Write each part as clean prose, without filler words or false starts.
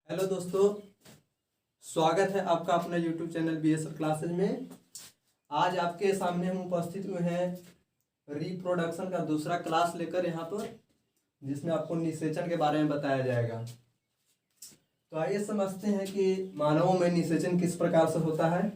Hello दोस्तों, स्वागत है आपका अपना यूट्यूब चैनल BSL क्लासेज में। आज आपके सामने हम उपस्थित हुए हैं रिप्रोडक्शन का दूसरा क्लास लेकर यहाँ पर, जिसमें आपको निषेचन के बारे में बताया जाएगा। तो आइए समझते हैं कि मानवों में निषेचन किस प्रकार से होता है।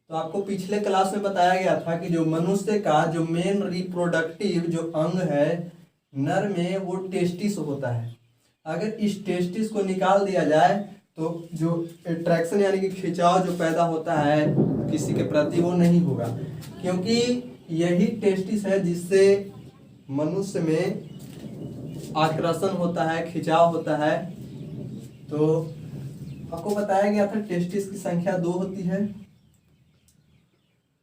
तो आपको पिछले क्लास में बताया गया था कि जो मनुष्य का जो मेन रिप्रोडक्टिव जो अंग है नर में, वो टेस्टिस होता है। अगर इस टेस्टिस को निकाल दिया जाए तो जो अट्रैक्शन यानी कि खिंचाव जो पैदा होता है किसी के प्रति, वो नहीं होगा, क्योंकि यही टेस्टिस है जिससे मनुष्य में आकर्षण होता है, खिंचाव होता है। तो आपको बताया गया था टेस्टिस की संख्या 2 होती है।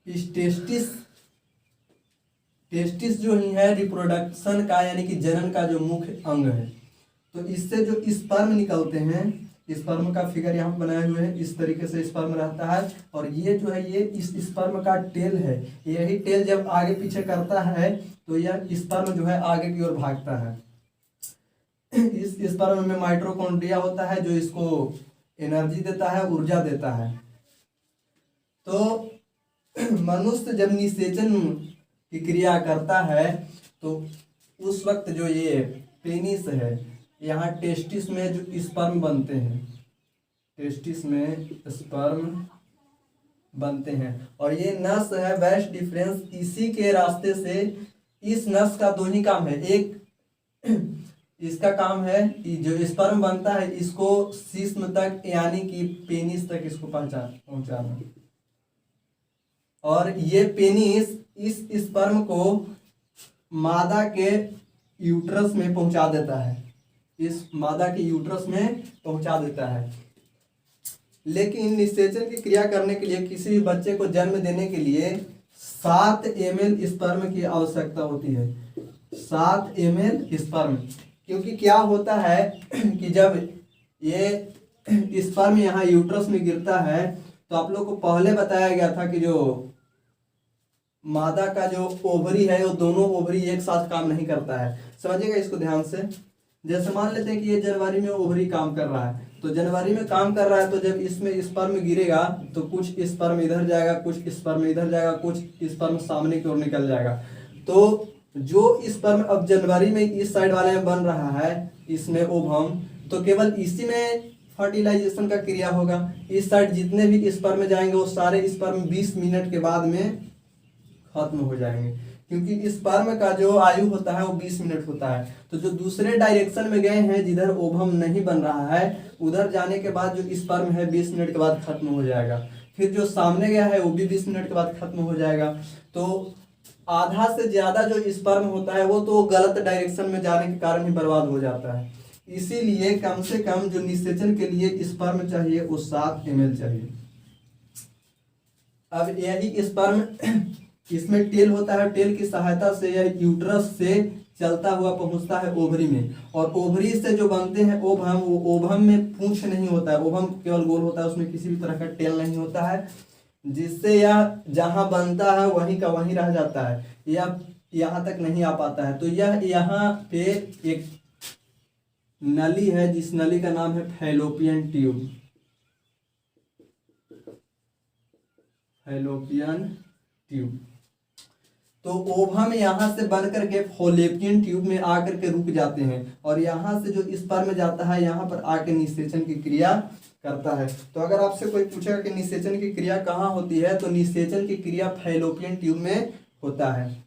इस टेस्टिस जो ही है रिप्रोडक्शन का यानी कि जनन का जो मुख्य अंग है। तो इससे जो स्पर्म निकलते हैं, स्पर्म का फिगर यहाँ बनाए हुए हैं, इस तरीके से स्पर्म रहता है। और ये जो है ये इस स्पर्म का टेल है। यही टेल जब आगे पीछे करता है तो यह स्पर्म जो है आगे की ओर भागता है। इस स्पर्म में माइटोकॉन्ड्रिया होता है जो इसको एनर्जी देता है, ऊर्जा देता है। तो मनुष्य जब निषेचन की क्रिया करता है तो उस वक्त जो ये पेनिस है, यहाँ टेस्टिस में जो स्पर्म बनते हैं, टेस्टिस में स्पर्म बनते हैं। और ये नस है वेस्ट डिफरेंस, इसी के रास्ते से इस नस का दो ही काम है। एक इसका काम है कि जो स्पर्म बनता है इसको शिश्न तक यानी कि पेनिस तक इसको पहुंचाना। और ये पेनिस इस स्पर्म को मादा के यूट्रस में पहुंचा देता है, इस मादा के यूट्रस में पहुंचा देता है। लेकिन निषेचन की क्रिया करने के लिए किसी भी बच्चे को जन्म देने के लिए 7 ml स्पर्म की आवश्यकता होती है। 7 ml स्पर्म, क्योंकि क्या होता है कि जब ये स्पर्म यहाँ यूट्रस में गिरता है तो आप लोग को पहले बताया गया था कि जो मादा का जो ओवरी है वो दोनों ओवरी एक साथ काम नहीं करता है। समझिएगा इसको ध्यान से। जैसे मान लेते हैं कि ये जनवरी में ओवरी काम कर रहा है, तो जनवरी में काम कर रहा है तो जब इसमें स्पर्म गिरेगा तो कुछ स्पर्म इधर जाएगा, कुछ स्पर्म इधर जाएगा, कुछ स्पर्म सामने की ओर निकल जाएगा। तो जो स्पर्म अब जनवरी में इस साइड वाले में बन रहा है, इसमें ओवम, तो केवल इसी में फर्टिलाइजेशन का क्रिया होगा। इस साइड जितने भी स्पर्म जाएंगे वो सारे स्पर्म 20 मिनट के बाद में खत्म हो जाएंगे, क्योंकि स्पर्म का जो आयु होता है वो 20 मिनट होता है। तो जो दूसरे डायरेक्शन में गए हैं जिधर ओवम नहीं बन रहा है, उधर जाने के बाद जो स्पर्म है 20 मिनट के बाद खत्म हो जाएगा। फिर जो सामने गया है वो भी 20 मिनट के बाद खत्म हो जाएगा। तो आधा से ज्यादा जो स्पर्म होता है वो तो गलत डायरेक्शन में जाने के कारण ही बर्बाद हो जाता है। इसीलिए कम से कम जो निषेचन के लिए स्पर्म चाहिए वो 7 ml चाहिए। अब यही स्पर्म, इसमें टेल होता है, टेल की सहायता से यह यूट्रस से चलता हुआ पहुंचता है ओवरी में। और ओवरी से जो बनते हैं ओवम, वो ओवम में पूंछ नहीं होता है, ओवम केवल गोल होता है, उसमें किसी भी तरह का टेल नहीं होता है, जिससे यह जहां बनता है वहीं का वहीं रह जाता है, यह यहाँ तक नहीं आ पाता है। तो यह यहाँ पे एक नली है जिस नली का नाम है फैलोपियन ट्यूब। Fallopian tube. तो ओवम यहाँ से बन करके फैलोपियन ट्यूब में आकर के रुक जाते हैं और यहाँ से जो स्पर्म जाता है यहाँ पर आके निषेचन की क्रिया करता है। तो अगर आपसे कोई पूछेगा कि निषेचन की क्रिया कहाँ होती है, तो निषेचन की क्रिया फैलोपियन ट्यूब में होता है,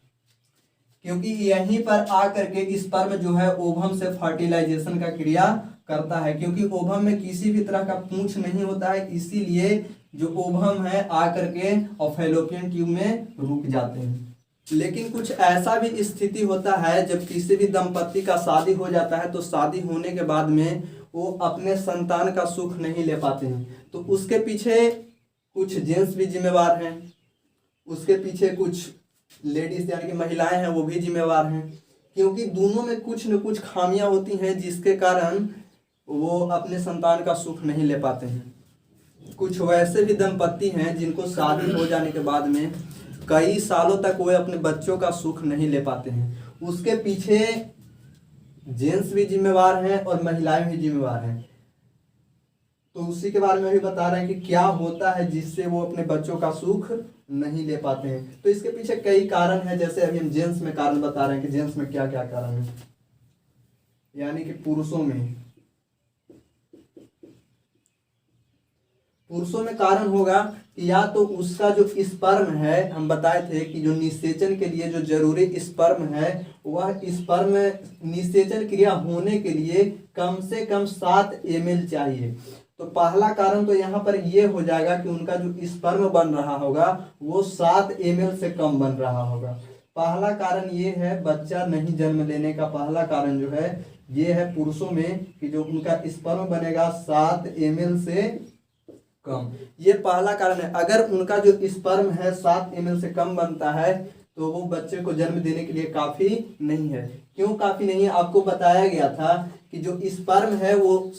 क्योंकि यहीं पर आकर के स्पर्म जो है ओवम से फर्टिलाइजेशन का क्रिया करता है। क्योंकि ओवम में किसी भी तरह का पूंछ नहीं होता है, इसीलिए जो ओवम है आकर के और फैलोपियन ट्यूब में रुक जाते हैं। लेकिन कुछ ऐसा भी स्थिति होता है जब किसी भी दंपति का शादी हो जाता है तो शादी होने के बाद में वो अपने संतान का सुख नहीं ले पाते हैं। तो उसके पीछे कुछ जेंट्स भी जिम्मेवार हैं, उसके पीछे कुछ लेडीज यानी कि महिलाएं हैं वो भी जिम्मेवार हैं, क्योंकि दोनों में कुछ न कुछ खामियां होती हैं जिसके कारण वो अपने संतान का सुख नहीं ले पाते हैं। कुछ वैसे भी दंपति हैं जिनको शादी हो जाने के बाद में कई सालों तक वे अपने बच्चों का सुख नहीं ले पाते हैं। उसके पीछे जेंट्स भी जिम्मेवार हैं और महिलाएं भी जिम्मेवार हैं। तो उसी के बारे में भी बता रहे हैं कि क्या होता है जिससे वो अपने बच्चों का सुख नहीं ले पाते हैं। तो इसके पीछे कई कारण हैं, जैसे अभी हम जेंट्स में कारण बता रहे हैं कि जेंट्स में क्या क्या कारण है, यानी कि पुरुषों में कारण होगा कि या तो उसका जो स्पर्म है, हम बताए थे कि जो निषेचन के लिए जो जरूरी स्पर्म है, वह स्पर्म निषेचन क्रिया होने के लिए कम से कम 7 ml चाहिए। तो पहला कारण तो यहाँ पर ये हो जाएगा कि उनका जो स्पर्म बन रहा होगा वो 7 ml से कम बन रहा होगा। पहला कारण ये है बच्चा नहीं जन्म लेने का, पहला कारण जो है ये है पुरुषों में कि जो उनका स्पर्म बनेगा 7 ml से कम, ये पहला कारण है। अगर उनका जो स्पर्म है 7 ml से कम बनता है तो वो बच्चे को जन्म देने के लिए काफी नहीं है। क्यों काफी नहीं है? आपको बताया गया था कि जो स्पर्म है वो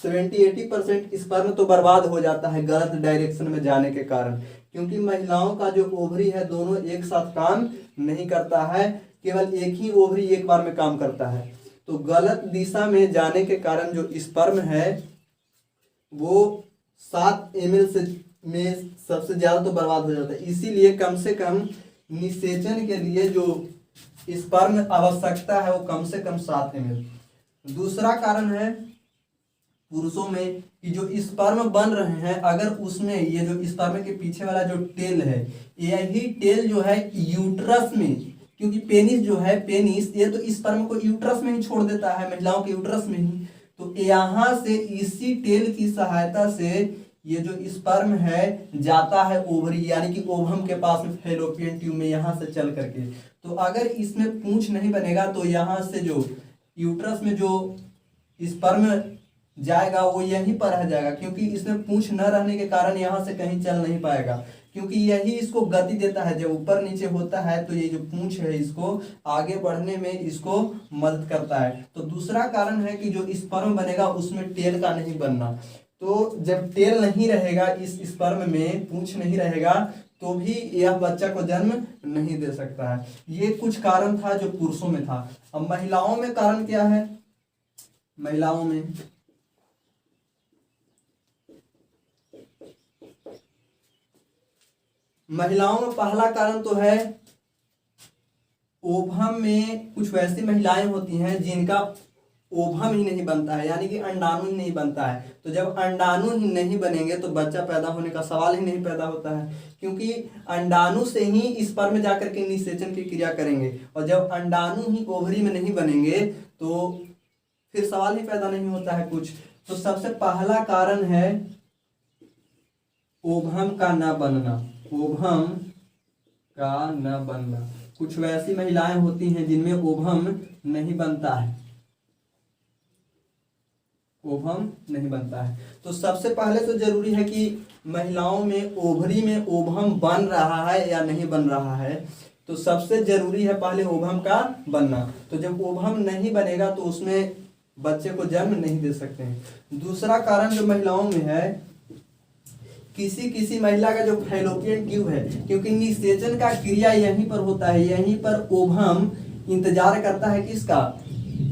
70-80% स्पर्म तो बर्बाद हो जाता है गलत डायरेक्शन में जाने के कारण, क्योंकि महिलाओं का जो ओवरी है दोनों एक साथ काम नहीं करता है, केवल एक ही ओवरी एक बार में काम करता है। तो गलत दिशा में जाने के कारण जो स्पर्म है वो 7 ml से में सबसे ज्यादा तो बर्बाद हो जाता है। इसीलिए कम से कम निषेचन के लिए जो स्पर्म आवश्यकता है वो कम से कम 7 ml। दूसरा कारण है पुरुषों में कि जो स्पर्म बन रहे हैं, अगर उसमें ये जो स्पर्म के पीछे वाला जो टेल है, यही टेल जो है यूट्रस में, क्योंकि पेनिस जो है, पेनिस ये तो स्पर्म को यूट्रस में ही छोड़ देता है, महिलाओं के यूट्रस में ही। तो यहाँ से इसी टेल की सहायता से ये जो स्पर्म है जाता है ओवरी यानी कि ओवम के पास में, फैलोपियन ट्यूब में, यहाँ से चल करके। तो अगर इसमें पूंछ नहीं बनेगा तो यहाँ से जो यूट्रस में जो स्पर्म जाएगा वो यहीं पर रह जाएगा, क्योंकि इसमें पूंछ न रहने के कारण यहाँ से कहीं चल नहीं पाएगा, क्योंकि यही इसको गति देता है। जब ऊपर नीचे होता है तो ये जो पूंछ है इसको आगे बढ़ने में इसको मदद करता है। तो दूसरा कारण है कि जो स्पर्म बनेगा उसमें टेल का नहीं बनना। तो जब टेल नहीं रहेगा, इस स्पर्म में पूंछ नहीं रहेगा, तो भी यह बच्चा को जन्म नहीं दे सकता है। ये कुछ कारण था जो पुरुषों में था। अब महिलाओं में कारण क्या है? महिलाओं में पहला कारण तो है ओवम में कुछ वैसी महिलाएं होती हैं जिनका ओवम ही नहीं बनता है, यानी कि अंडाणु ही नहीं बनता है। तो जब अंडाणु ही नहीं बनेंगे तो बच्चा पैदा होने का सवाल ही नहीं पैदा होता है, क्योंकि अंडाणु से ही स्पर्म जाकर के निषेचन की क्रिया करेंगे, और जब अंडाणु ही ओवरी में नहीं बनेंगे तो फिर सवाल ही पैदा नहीं होता है कुछ। तो सबसे पहला कारण है ओवम का न बनना, ओवम का न बनना। कुछ वैसी महिलाएं होती हैं जिनमें ओवम नहीं बनता है, ओवम नहीं बनता है। तो सबसे पहले तो जरूरी है कि महिलाओं में ओवरी में ओवम बन रहा है या नहीं बन रहा है। तो सबसे जरूरी है पहले ओवम का बनना। तो जब ओवम नहीं बनेगा तो उसमें बच्चे को जन्म नहीं दे सकते हैं। दूसरा कारण जो महिलाओं में है, किसी किसी महिला का जो फैलोपियन ट्यूब है, क्योंकि निषेचन का क्रिया यहीं पर होता है, यहीं पर ओवम इंतजार करता है किसका?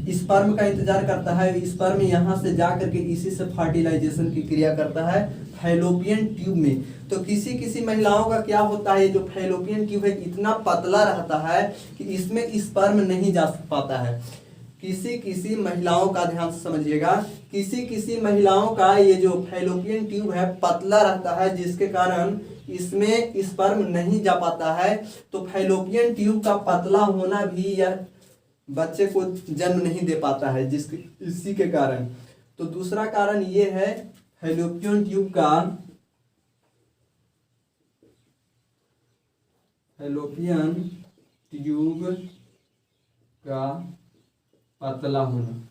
स्पर्म का इंतजार करता है। स्पर्म यहाँ से जा करके इसी से फर्टिलाइजेशन की क्रिया करता है फैलोपियन ट्यूब में। तो किसी किसी महिलाओं का क्या होता है, जो फैलोपियन ट्यूब है इतना पतला रहता है कि इसमें स्पर्म नहीं जा पाता है। किसी किसी महिलाओं का, ध्यान से समझिएगा, किसी किसी महिलाओं का ये जो फैलोपियन ट्यूब है पतला रहता है, जिसके कारण इसमें स्पर्म नहीं जा पाता है। तो फैलोपियन ट्यूब का पतला होना भी यह बच्चे को जन्म नहीं दे पाता है, इसी के कारण। तो दूसरा कारण ये है फैलोपियन ट्यूब का पतला होना।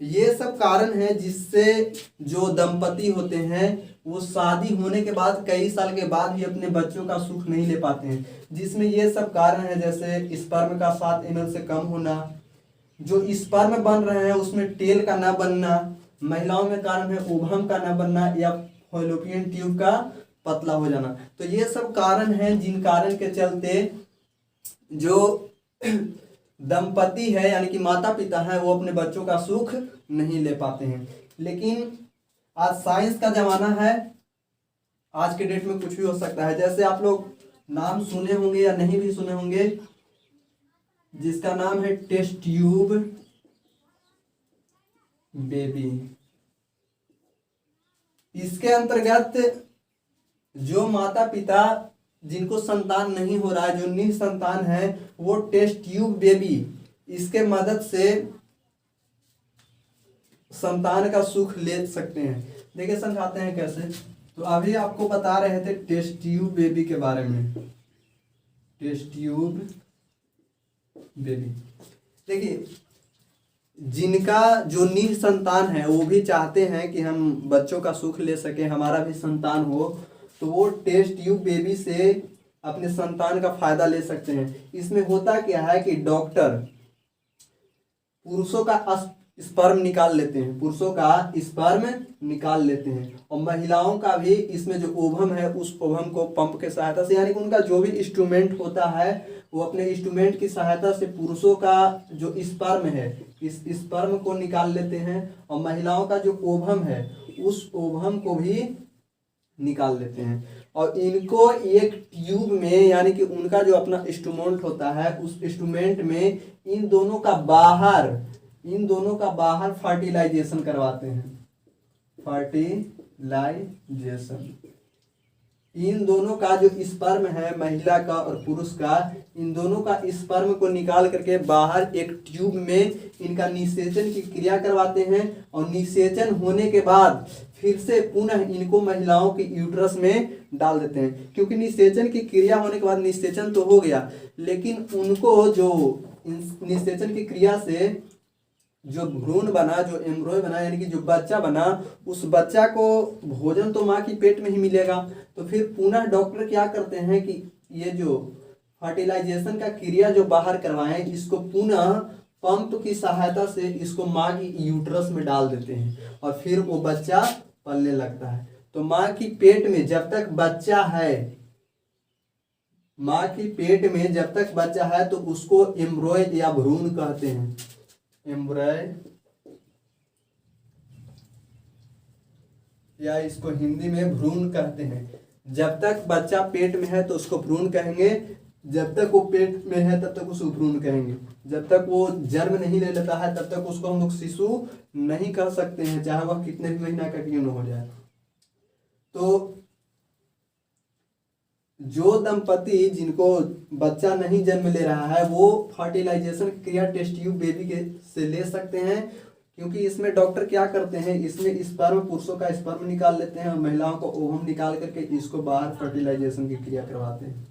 ये सब कारण है जिससे जो दंपति होते हैं वो शादी होने के बाद कई साल के बाद भी अपने बच्चों का सुख नहीं ले पाते हैं, जिसमें ये सब कारण है, जैसे स्पर्म का 7 ml से कम होना, जो स्पर्म बन रहे हैं उसमें टेल का ना बनना, महिलाओं में कारण है ओवम का ना बनना, या फैलोपियन ट्यूब का पतला हो जाना। तो ये सब कारण हैं जिन कारण के चलते जो दंपति है यानी कि माता पिता है वो अपने बच्चों का सुख नहीं ले पाते हैं। लेकिन आज साइंस का जमाना है, आज के डेट में कुछ भी हो सकता है। जैसे आप लोग नाम सुने होंगे या नहीं भी सुने होंगे, जिसका नाम है टेस्ट ट्यूब बेबी। इसके अंतर्गत जो माता पिता जिनको संतान नहीं हो रहा है, जो निसंतान है, वो टेस्ट ट्यूब बेबी इसके मदद से संतान का सुख ले सकते हैं। देखिए समझाते हैं कैसे। तो अभी आपको बता रहे थे टेस्ट ट्यूब बेबी के बारे में। टेस्ट ट्यूब बेबी, देखिए जिनका जो निसंतान है वो भी चाहते हैं कि हम बच्चों का सुख ले सके, हमारा भी संतान हो, तो वो टेस्ट ट्यूब बेबी से अपने संतान का फायदा ले सकते हैं। इसमें होता क्या है कि डॉक्टर पुरुषों का स्पर्म निकाल लेते हैं, पुरुषों का स्पर्म निकाल लेते हैं, और महिलाओं का भी इसमें जो ओवम है उस ओवम को पंप के सहायता से, यानी कि उनका जो भी इंस्ट्रूमेंट होता है वो अपने इंस्ट्रूमेंट की सहायता से पुरुषों का जो स्पर्म है इस स्पर्म को निकाल लेते हैं, और महिलाओं का जो ओवम है उस ओवम को भी निकाल लेते हैं। और इनको एक ट्यूब में, यानी कि उनका जो अपना इंस्ट्रूमेंट होता है उस इंस्ट्रूमेंट में इन दोनों का बाहर फर्टिलाइजेशन करवाते हैं। फर्टिलाइजेशन, इन दोनों का जो स्पर्म है महिला का और पुरुष का, इन दोनों का स्पर्म को निकाल करके बाहर एक ट्यूब में इनका निषेचन की क्रिया करवाते हैं, और निषेचन होने के बाद फिर से पुनः इनको महिलाओं के यूट्रस में डाल देते हैं। क्योंकि निषेचन की क्रिया होने के बाद निषेचन तो हो गया, लेकिन उनको जो निषेचन की क्रिया से जो भ्रूण बना, जो एम्ब्रॉय बना, यानी कि जो बच्चा बना, उस बच्चा को भोजन तो माँ की पेट में ही मिलेगा। तो फिर पुनः डॉक्टर क्या करते हैं कि ये जो फर्टिलाइजेशन का क्रिया जो बाहर करवाएं, इसको पुनः पंप की सहायता से इसको माँ की यूट्रस में डाल देते हैं, और फिर वो बच्चा पलने लगता है। तो माँ की पेट में जब तक बच्चा है, माँ की पेट में जब तक बच्चा है तो उसको एम्ब्रॉय या भ्रूण कहते हैं। एम्ब्रॉय, या इसको हिंदी में भ्रूण कहते हैं। जब तक बच्चा पेट में है तो उसको भ्रूण कहेंगे, जब तक वो पेट में है तब तक उसको भ्रूण कहेंगे। जब तक वो जन्म नहीं ले लेता है तब तक उसको हम लोग शिशु नहीं कह सकते हैं, चाहे वह कितने भी महीना का क्यों न हो जाए। तो जो दंपति जिनको बच्चा नहीं जन्म ले रहा है वो फर्टिलाइजेशन क्रिया टेस्ट ट्यूब बेबी के से ले सकते हैं, क्योंकि इसमें डॉक्टर क्या करते हैं, इसमें स्पर्म, पुरुषों का स्पर्म निकाल लेते हैं और महिलाओं को ओवम निकाल करके इसको बाहर फर्टिलाइजेशन की क्रिया करवाते हैं।